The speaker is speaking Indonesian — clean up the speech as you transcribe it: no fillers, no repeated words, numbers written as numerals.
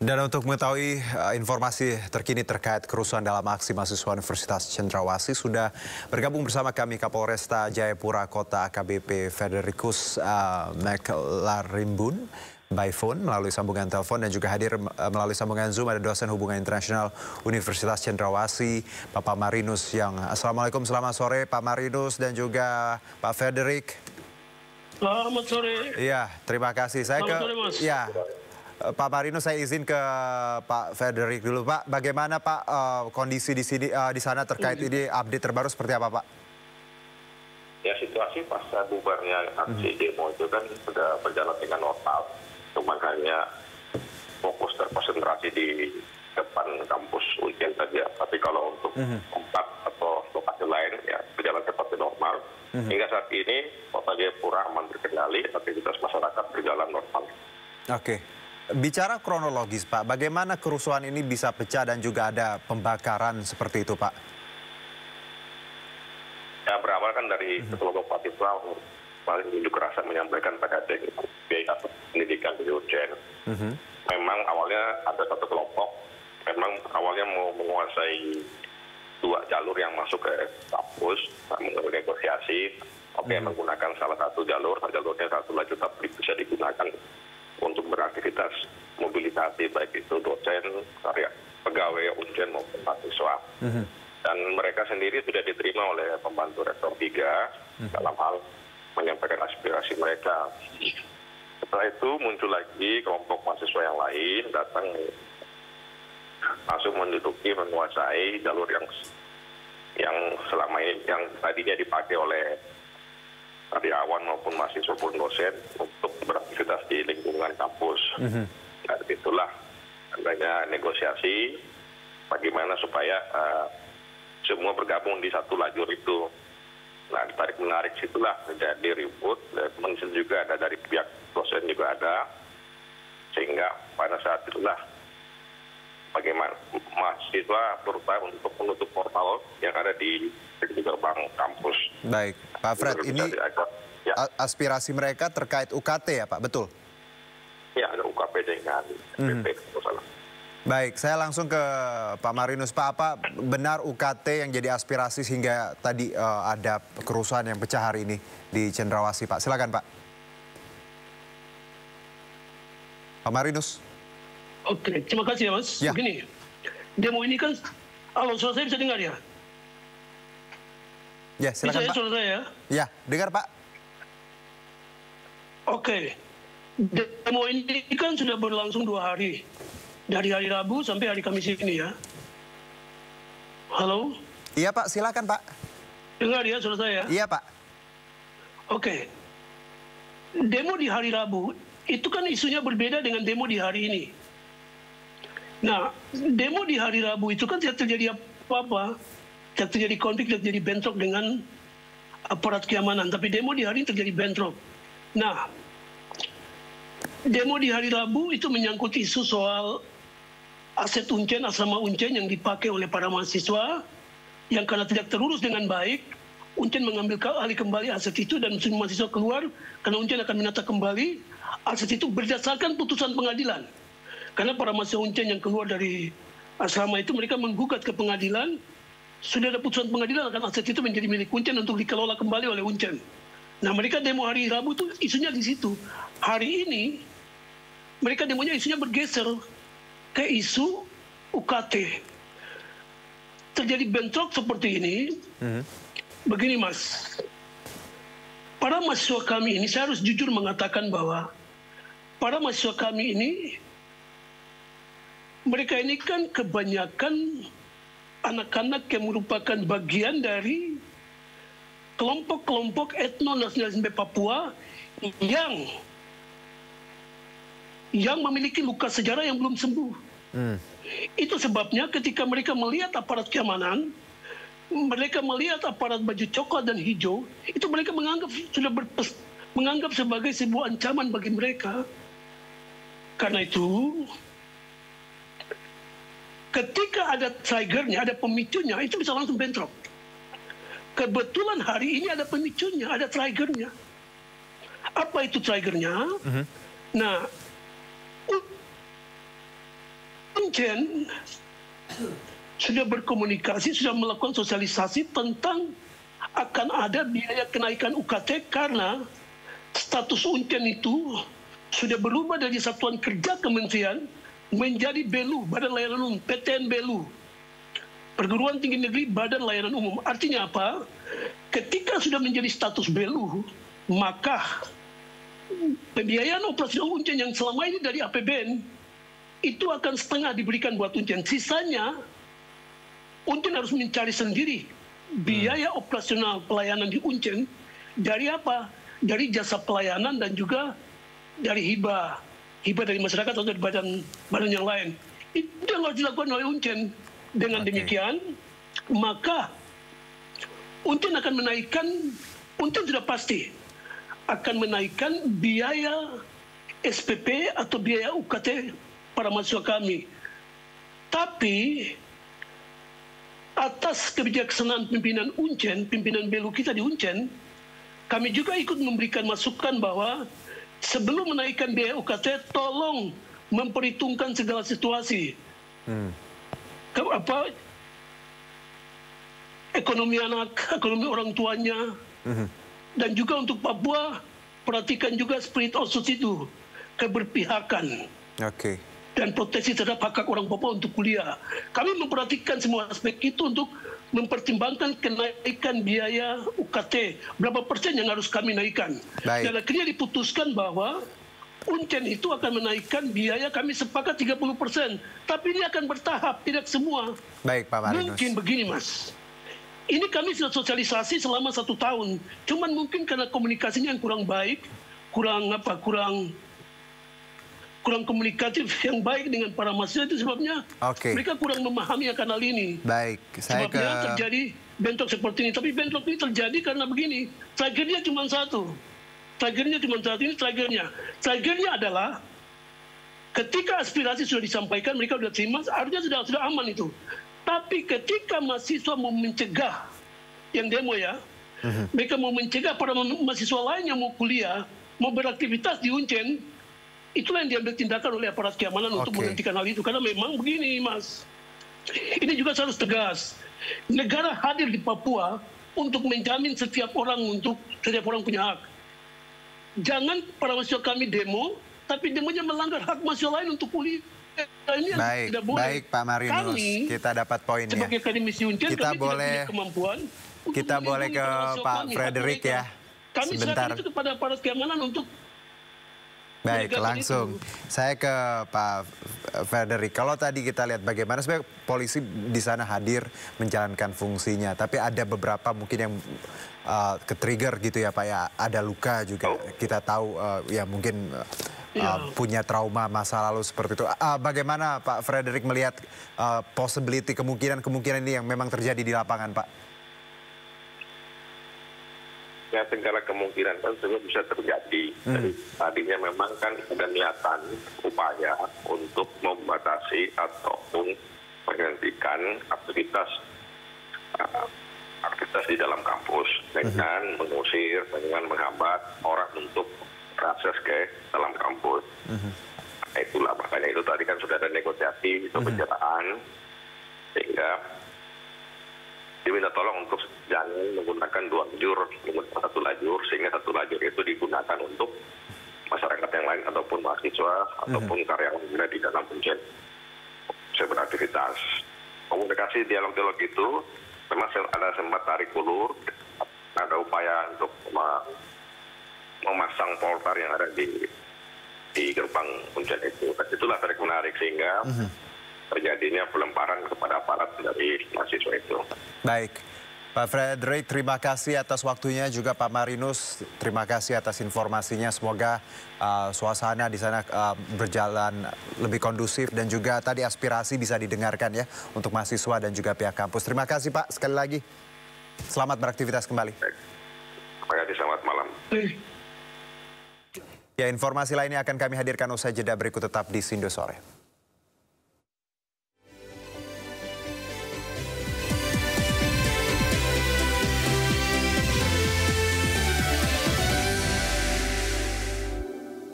Dan untuk mengetahui informasi terkini terkait kerusuhan dalam aksi mahasiswa Universitas Cendrawasih sudah bergabung bersama kami Kapolresta Jayapura Kota AKBP Federicus McLarimbun by phone melalui sambungan telepon dan juga hadir melalui sambungan Zoom ada dosen hubungan internasional Universitas Cendrawasih Bapak Marinus yang Assalamualaikum, selamat sore Pak Marinus dan juga Pak Frederick. Selamat sore. Iya, terima kasih. Selamat sore, Mas. Ya, Pak Marinus, saya izin ke Pak Frederick dulu, Pak. Bagaimana Pak kondisi di sini di sana terkait ini update terbaru seperti apa, Pak? Ya, situasi pasca bubarnya aksi demo itu kan sudah berjalan dengan normal. Cuma hanya fokus terkonsentrasi di depan kampus UIN saja. Tapi kalau untuk tempat atau lokasi lain ya berjalan seperti normal. Hingga saat ini Kota Jayapura aman terkendali, aktivitas masyarakat berjalan normal. Oke. Bicara kronologis, Pak, bagaimana kerusuhan ini bisa pecah dan juga ada pembakaran seperti itu, Pak? Ya, berawal kan dari kelompok mahasiswa paling unjuk rasa menyampaikan pada biaya pendidikan di UGM. Memang awalnya ada satu kelompok, memang awalnya mau menguasai dua jalur yang masuk ke kampus, negosiasi, menggunakan salah satu jalur, jalurnya satu lajur tapi bisa digunakan untuk beraktivitas mobilisasi baik itu dosen, karya pegawai UNJEN maupun mahasiswa. Dan mereka sendiri sudah diterima oleh pembantu rektor 3 dalam hal menyampaikan aspirasi mereka. Setelah itu muncul lagi kelompok mahasiswa yang lain datang langsung menduduki menguasai jalur yang selama ini yang tadinya dipakai oleh karyawan maupun mahasiswa pun dosen untuk beraktivitas di lingkungan kampus. Nah, itulah adanya negosiasi bagaimana supaya semua bergabung di satu lajur itu. Nah, ditarik menarik situlah terjadi ribut. Dan juga ada dari pihak dosen juga ada, sehingga pada saat itulah bagaimana mahasiswa berupaya untuk menutup portal yang ada di gerbang kampus. Baik, Pak Fred, ini aspirasi mereka terkait UKT ya, Pak, betul? Ya, ada UKP dengan PP. Baik, saya langsung ke Pak Marinus. Pak, apa benar UKT yang jadi aspirasi sehingga tadi ada kerusuhan yang pecah hari ini di Cendrawasih, Pak? Silakan, Pak. Pak Marinus. Oke, terima kasih ya, Mas. Ya. Begini, demo ini kan, halo, suara saya bisa dengar ya? Ya, silakan, bisa Pak. Suara saya? Ya, dengar, Pak. Oke, demo ini kan sudah berlangsung 2 hari. Dari hari Rabu sampai hari Kamis ini ya. Halo? Iya, Pak, silakan, Pak. Dengar ya suara saya? Iya, Pak. Oke. Demo di hari Rabu, itu kan isunya berbeda dengan demo di hari ini. Nah, demo di hari Rabu itu kan tidak terjadi apa-apa. Tidak terjadi konflik, tidak terjadi bentrok dengan aparat keamanan. Tapi demo di hari ini terjadi bentrok. Nah, demo di hari Rabu itu menyangkut isu soal aset UNJEN, asrama UNJEN yang dipakai oleh para mahasiswa yang karena tidak terurus dengan baik, UNJEN mengambil alih kembali aset itu dan semua mahasiswa keluar karena UNJEN akan menata kembali aset itu berdasarkan putusan pengadilan. Karena para mahasiswa UNJEN yang keluar dari asrama itu mereka menggugat ke pengadilan, sudah ada putusan pengadilan akan aset itu menjadi milik UNJEN untuk dikelola kembali oleh UNJEN. Nah, mereka demo hari Rabu itu isunya di situ. Hari ini mereka demonya isunya bergeser ke isu UKT. Terjadi bentrok seperti ini. Begini, Mas. Para mahasiswa kami ini, saya harus jujur mengatakan bahwa para mahasiswa kami ini, mereka ini kan kebanyakan anak-anak yang merupakan bagian dari kelompok-kelompok etno-nasionalisme Papua yang memiliki luka sejarah yang belum sembuh. Itu sebabnya ketika mereka melihat aparat keamanan, mereka melihat aparat baju coklat dan hijau, itu mereka menganggap sebagai sebuah ancaman bagi mereka. Karena itu, ketika ada triggernya, ada pemicunya, itu bisa langsung bentrok. Kebetulan hari ini ada pemicunya, ada triggernya. Apa itu triggernya? Nah, Uncen sudah berkomunikasi, sudah melakukan sosialisasi tentang akan ada biaya kenaikan UKT karena status Uncen itu sudah berubah dari Satuan Kerja Kementerian menjadi BELU, Badan Layanan Umum, PTN BELU. Perguruan Tinggi Negeri Badan Layanan Umum. Artinya apa? Ketika sudah menjadi status BELU, maka pembiayaan operasional Uncen yang selama ini dari APBN itu akan setengah diberikan buat Uncen. Sisanya Uncen harus mencari sendiri biaya operasional pelayanan di Uncen dari apa? Dari jasa pelayanan dan juga dari hibah dari masyarakat atau dari badan yang lain. Itu yang harus dilakukan oleh Uncen. Dengan demikian, maka Uncen akan menaikkan, Uncen sudah pasti akan menaikkan biaya SPP atau biaya UKT para mahasiswa kami. Tapi atas kebijaksanaan pimpinan Uncen, pimpinan BELU kita di Uncen, kami juga ikut memberikan masukan bahwa sebelum menaikkan biaya UKT, tolong memperhitungkan segala situasi. Ekonomi anak, ekonomi orang tuanya, dan juga untuk Papua, perhatikan juga spirit of society, keberpihakan. Dan proteksi terhadap hak orang Papua untuk kuliah. Kami memperhatikan semua aspek itu untuk mempertimbangkan kenaikan biaya UKT. Berapa persen yang harus kami naikkan. Dan akhirnya diputuskan bahwa Uncen itu akan menaikkan biaya, kami sepakat 30%. Tapi ini akan bertahap, tidak semua. Baik, Pak Marinus. Mungkin begini, Mas. Ini kami sudah sosialisasi selama 1 tahun. Cuman mungkin karena komunikasinya yang kurang baik, kurang komunikatif yang baik dengan para mahasiswa, itu sebabnya mereka kurang memahami akan hal ini. Baik, sebabnya terjadi bentrok seperti ini. Tapi bentrok ini terjadi karena begini, triggernya cuma satu. Triggernya adalah ketika aspirasi sudah disampaikan, mereka sudah terima, harusnya sudah aman itu. Tapi ketika mahasiswa mau mencegah, yang demo ya, mereka mau mencegah para mahasiswa lain yang mau kuliah, mau beraktivitas di Uncen, itulah yang diambil tindakan oleh aparat keamanan untuk menghentikan hal itu. Karena memang begini, Mas, ini juga harus tegas. Negara hadir di Papua untuk menjamin setiap orang punya hak. Jangan para mahasiswa kami demo, tapi demonya melanggar hak mahasiswa lain untuk kuliah. Ini tidak boleh. Baik, Pak Marinus, kita dapat poinnya. Sebagai akademisi Uncen, kita kami boleh, tidak punya kemampuan. Kita boleh ke Pak Frederick ya. Kami serahkan itu kepada aparat keamanan untuk. Baik, langsung. Saya ke Pak Frederick. Kalau tadi kita lihat bagaimana sebenarnya polisi di sana hadir menjalankan fungsinya, tapi ada beberapa mungkin yang ke-trigger gitu ya Pak ya. Ada luka juga. Kita tahu ya mungkin punya trauma masa lalu seperti itu. Bagaimana Pak Frederick melihat possibility kemungkinan ini yang memang terjadi di lapangan, Pak? Ya, segala kemungkinan kan semua bisa terjadi. Jadi tadinya memang kan ada niatan upaya untuk membatasi ataupun menghentikan aktivitas di dalam kampus dengan mengusir, dengan menghambat orang untuk akses ke dalam kampus. Nah, itulah makanya itu tadi kan sudah ada negosiasi, pembicaraan, sehingga diminta tolong untuk jangan menggunakan 2 lajur, menggunakan 1 lajur, sehingga 1 lajur itu digunakan untuk masyarakat yang lain ataupun mahasiswa ataupun karyawan yang ada di dalam Uncen bisa beraktivitas. Komunikasi dialog-dialog itu memang ada sempat tarik ulur, ada upaya untuk memasang poltar yang ada di gerbang Uncen itu. Itulah tarik menarik sehingga terjadinya pelemparan kepada aparat dari mahasiswa itu. Baik, Pak Frederick, terima kasih atas waktunya, juga Pak Marinus, terima kasih atas informasinya. Semoga suasana di sana berjalan lebih kondusif dan juga tadi aspirasi bisa didengarkan ya untuk mahasiswa dan juga pihak kampus. Terima kasih Pak, sekali lagi. Selamat beraktivitas kembali. Baik. Terima kasih, selamat malam. Ya, informasi lainnya akan kami hadirkan usai jeda berikut, tetap di Sindo Sore.